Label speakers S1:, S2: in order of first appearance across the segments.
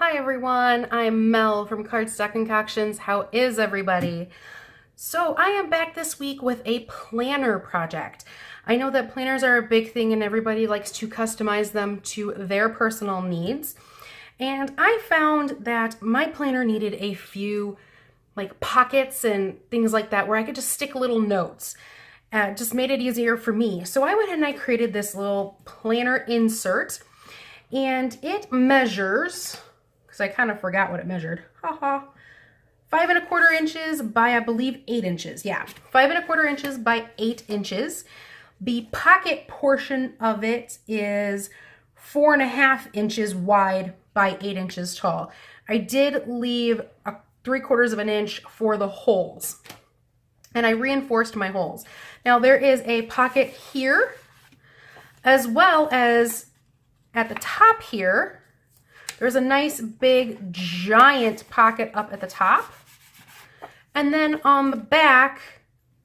S1: Hi everyone, I'm Mel from Cardstock Concoctions. How is everybody? So I am back this week with a planner project. I know that planners are a big thing and everybody likes to customize them to their personal needs. And I found that my planner needed a few pockets and things like that where I could just stick little notes. Just made it easier for me. So I went ahead and I created this little planner insert, and it measures, because I kind of forgot what it measured. Haha. 5¼ inches by, I believe, 8 inches. Yeah, 5¼ inches by 8 inches. The pocket portion of it is 4½ inches wide by 8 inches tall. I did leave 3/4 of an inch for the holes, and I reinforced my holes. Now there is a pocket here, as well as at the top here. There's a nice big giant pocket up at the top. And then on the back,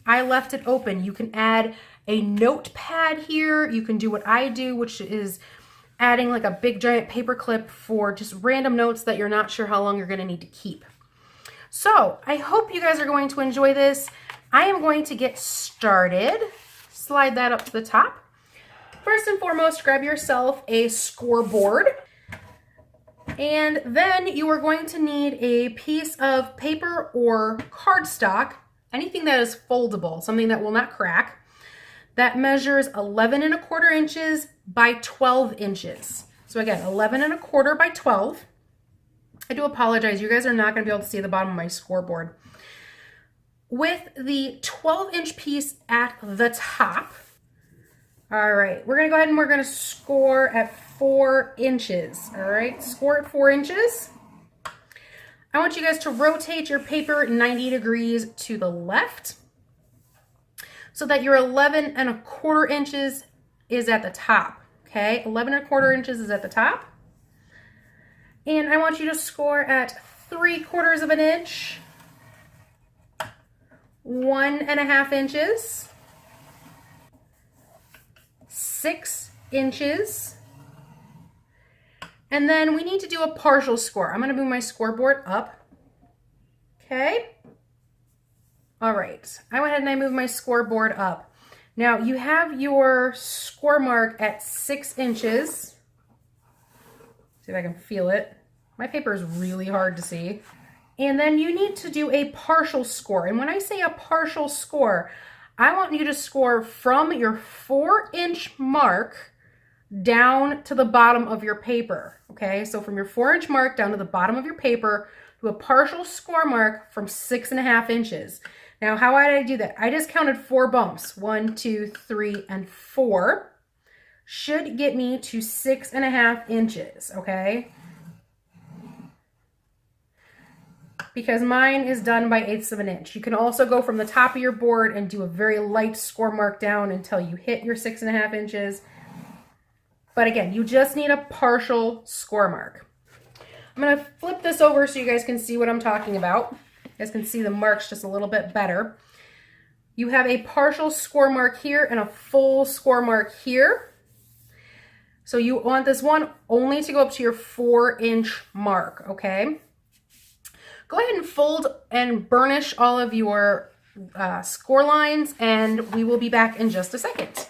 S1: I left it open. You can add a notepad here. You can do what I do, which is adding like a big giant paper clip for just random notes that you're not sure how long you're gonna need to keep. So I hope you guys are going to enjoy this. I am going to get started. Slide that up to the top. First and foremost, grab yourself a scoreboard. And then you are going to need a piece of paper or cardstock, anything that is foldable, something that will not crack, that measures 11¼ inches by 12 inches. So again, 11¼ by 12. I do apologize, you guys are not going to be able to see the bottom of my scoreboard. With the 12-inch piece at the top, all right, we're gonna go ahead and we're gonna score at 4 inches. All right, score at 4 inches. I want you guys to rotate your paper 90 degrees to the left so that your 11¼ inches is at the top. Okay, 11¼ inches is at the top. And I want you to score at 3/4 of an inch, 1½ inches, 6 inches, and then we need to do a partial score. I'm going to move my scoreboard up. Okay. All right. I went ahead and I moved my scoreboard up. Now you have your score mark at 6 inches. See if I can feel it. My paper is really hard to see. And then you need to do a partial score. And when I say a partial score, I want you to score from your 4-inch mark down to the bottom of your paper. Okay, so from your 4-inch mark down to the bottom of your paper, do a partial score mark from 6½ inches. Now, how did I do that? I just counted 4 bumps. 1, 2, 3, and 4. Should get me to 6½ inches, okay? Because mine is done by 1/8 of an inch. You can also go from the top of your board and do a very light score mark down until you hit your 6½ inches. But again, you just need a partial score mark. I'm going to flip this over so you guys can see what I'm talking about. You guys can see the marks just a little bit better. You have a partial score mark here and a full score mark here. So you want this one only to go up to your 4-inch mark, okay? Go ahead and fold and burnish all of your score lines, and we will be back in just a second.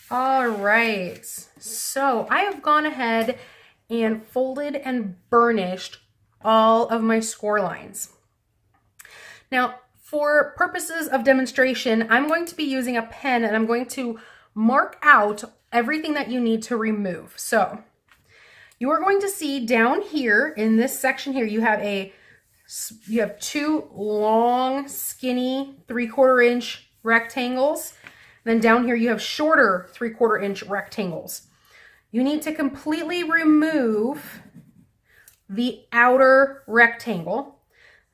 S1: All right, so I have gone ahead and folded and burnished all of my score lines. Now, for purposes of demonstration, I'm going to be using a pen and I'm going to mark out everything that you need to remove. So you are going to see down here in this section here, you have 2 long, skinny 3/4 inch rectangles. Then down here you have shorter 3/4 inch rectangles. You need to completely remove the outer rectangle,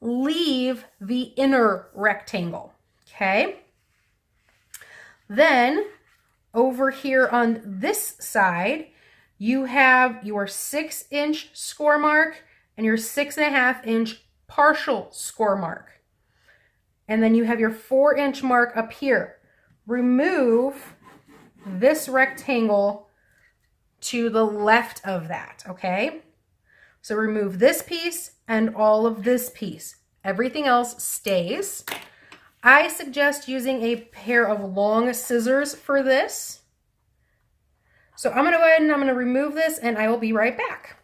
S1: leave the inner rectangle, okay? Then over here on this side, you have your 6-inch score mark and your 6½ inch partial score mark. And then you have your 4-inch mark up here. Remove this rectangle to the left of that, okay? So remove this piece and all of this piece. Everything else stays. I suggest using a pair of long scissors for this. So I'm going to go ahead and I'm going to remove this and I will be right back.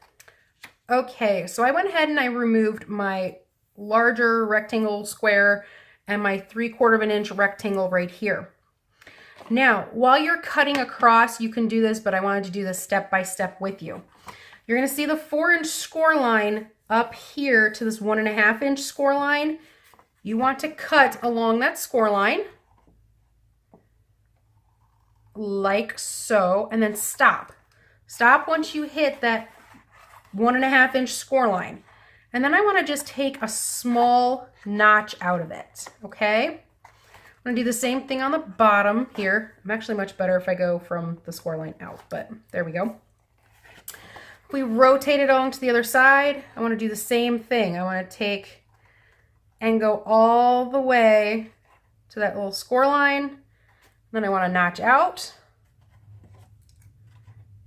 S1: Okay, so I went ahead and I removed my larger rectangle square and my 3/4 inch rectangle right here. Now, while you're cutting across, you can do this, but I wanted to do this step by step with you. You're going to see the 4-inch score line up here to this 1.5-inch score line. You want to cut along that score line like so, and then stop. Stop once you hit that 1.5-inch score line. And then I want to just take a small notch out of it, okay? I'm going to do the same thing on the bottom here. I'm actually much better if I go from the score line out, but there we go. If we rotate it on to the other side, I want to do the same thing. I want to take and go all the way to that little score line. Then I want to notch out.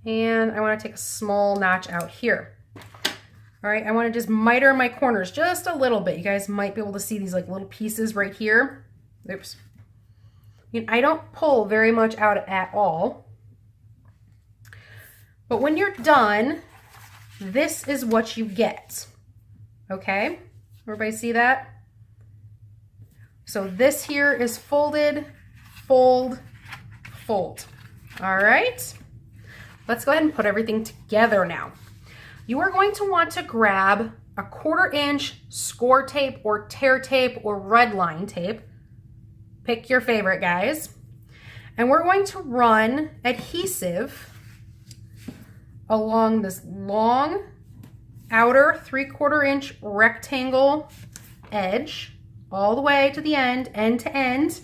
S1: And I want to take a small notch out here. All right, I want to just miter my corners just a little bit. You guys might be able to see these like little pieces right here. Oops. I don't pull very much out at all. But when you're done, this is what you get. Okay? Everybody see that? So this here is folded, fold, fold. All right? Let's go ahead and put everything together now. You are going to want to grab a 1/4 inch score tape or tear tape or red line tape. Pick your favorite, guys. And we're going to run adhesive along this long outer 3/4 inch rectangle edge all the way to the end to end.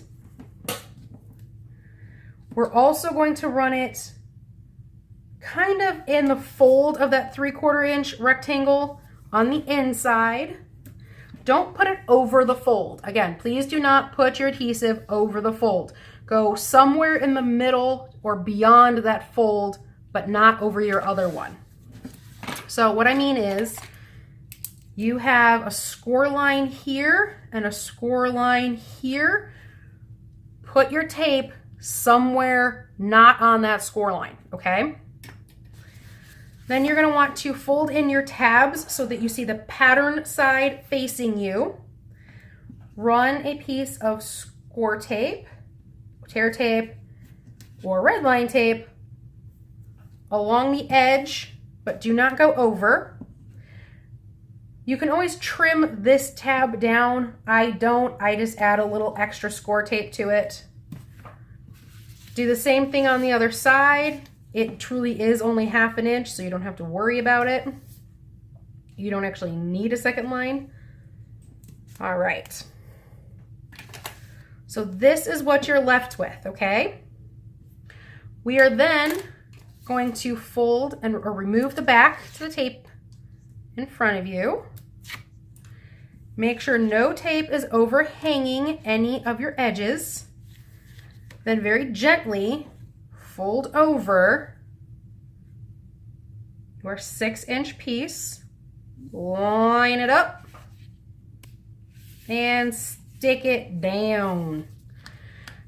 S1: We're also going to run it kind of in the fold of that 3/4 inch rectangle on the inside. Don't put it over the fold. Again, please do not put your adhesive over the fold. Go somewhere in the middle or beyond that fold, but not over your other one. So what I mean is, you have a score line here and a score line here. Put your tape somewhere not on that score line, okay? Then you're going to want to fold in your tabs so that you see the pattern side facing you. Run a piece of score tape, tear tape, or red line tape along the edge, but do not go over. You can always trim this tab down. I don't. I just add a little extra score tape to it. Do the same thing on the other side. It truly is only 1/2 inch, so you don't have to worry about it. You don't actually need a second line. All right. So this is what you're left with, okay? We are then going to fold or remove the back to the tape in front of you. Make sure no tape is overhanging any of your edges. Then very gently fold over your 6-inch piece, line it up, and stick it down.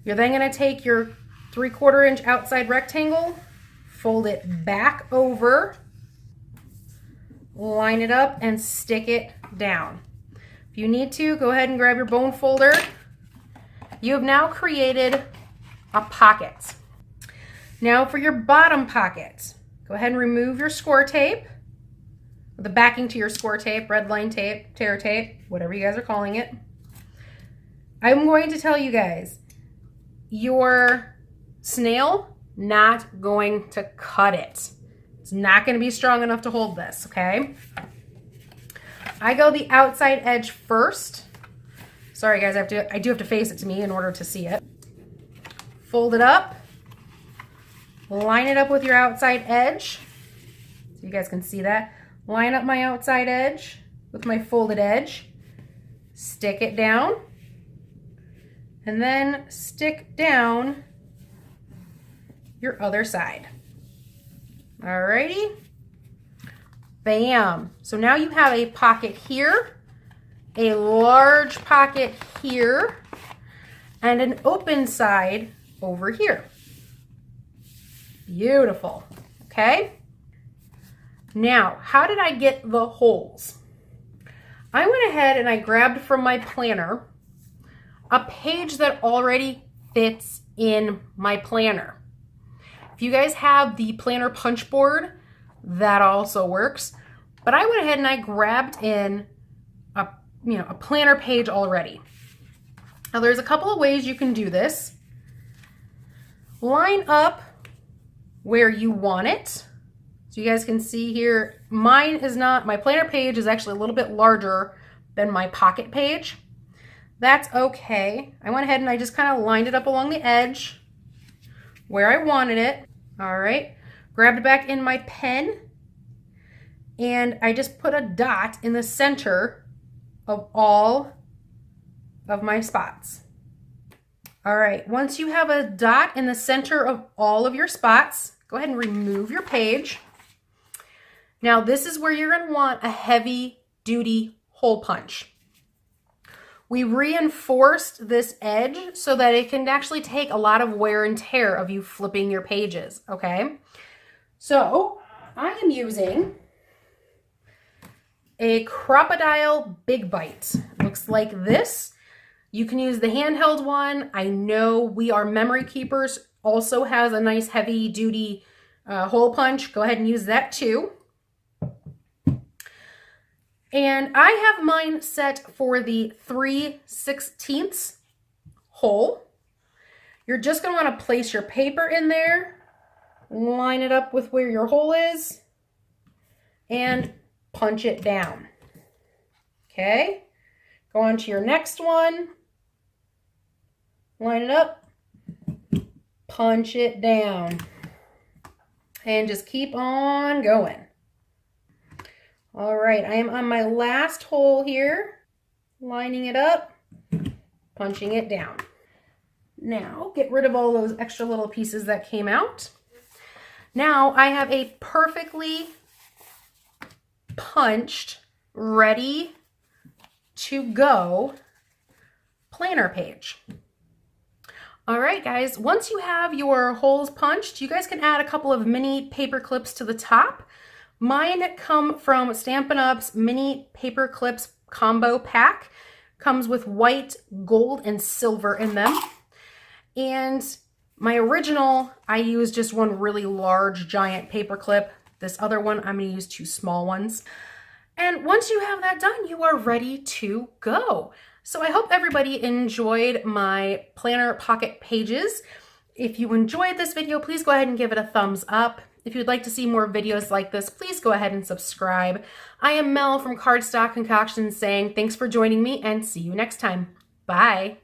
S1: You're then going to take your 3/4 inch outside rectangle, fold it back over, line it up, and stick it down. If you need to, go ahead and grab your bone folder. You have now created a pocket. Now for your bottom pocket, go ahead and remove your score tape, the backing to your score tape, red line tape, tear tape, whatever you guys are calling it. I'm going to tell you guys, your snail, not going to cut it. It's not going to be strong enough to hold this, okay? I go the outside edge first. Sorry guys, I do have to face it to me in order to see it. Fold it up. Line it up with your outside edge, so you guys can see that. Line up my outside edge with my folded edge. Stick it down. And then stick down your other side. Alrighty. Bam. So now you have a pocket here, a large pocket here, and an open side over here. Beautiful. Okay. Now, how did I get the holes? I went ahead and I grabbed from my planner a page that already fits in my planner. If you guys have the planner punch board, that also works. But I went ahead and I grabbed in a planner page already. Now there's a couple of ways you can do this. Line up where you want it. So you guys can see here, mine is not, my planner page is actually a little bit larger than my pocket page. That's okay. I went ahead and I just kind of lined it up along the edge where I wanted it. All right, grabbed it back in my pen and I just put a dot in the center of all of my spots. All right, once you have a dot in the center of all of your spots, go ahead and remove your page. Now this is where you're going to want a heavy duty hole punch. We reinforced this edge so that it can actually take a lot of wear and tear of you flipping your pages, okay? So I am using a crop-a-dile Big Bite. Looks like this. You can use the handheld one. I know We Are Memory Keepers also has a nice heavy duty hole punch. Go ahead and use that too. And I have mine set for the 3/16 hole. You're just going to want to place your paper in there, line it up with where your hole is, and punch it down. Okay, go on to your next one, line it up, punch it down, and just keep on going. All right, I am on my last hole here, lining it up, punching it down. Now, get rid of all those extra little pieces that came out. Now, I have a perfectly punched, ready to go planner page. All right, guys, once you have your holes punched, you guys can add a couple of mini paper clips to the top. Mine come from Stampin' Up's mini paper clips combo pack. Comes with white, gold, and silver in them. And my original, I used just one really large, giant paper clip. This other one, I'm going to use two small ones. And once you have that done, you are ready to go. So I hope everybody enjoyed my planner pocket pages. If you enjoyed this video, please go ahead and give it a thumbs up. If you'd like to see more videos like this, please go ahead and subscribe. I am Mel from Cardstock Concoctions saying thanks for joining me and see you next time. Bye.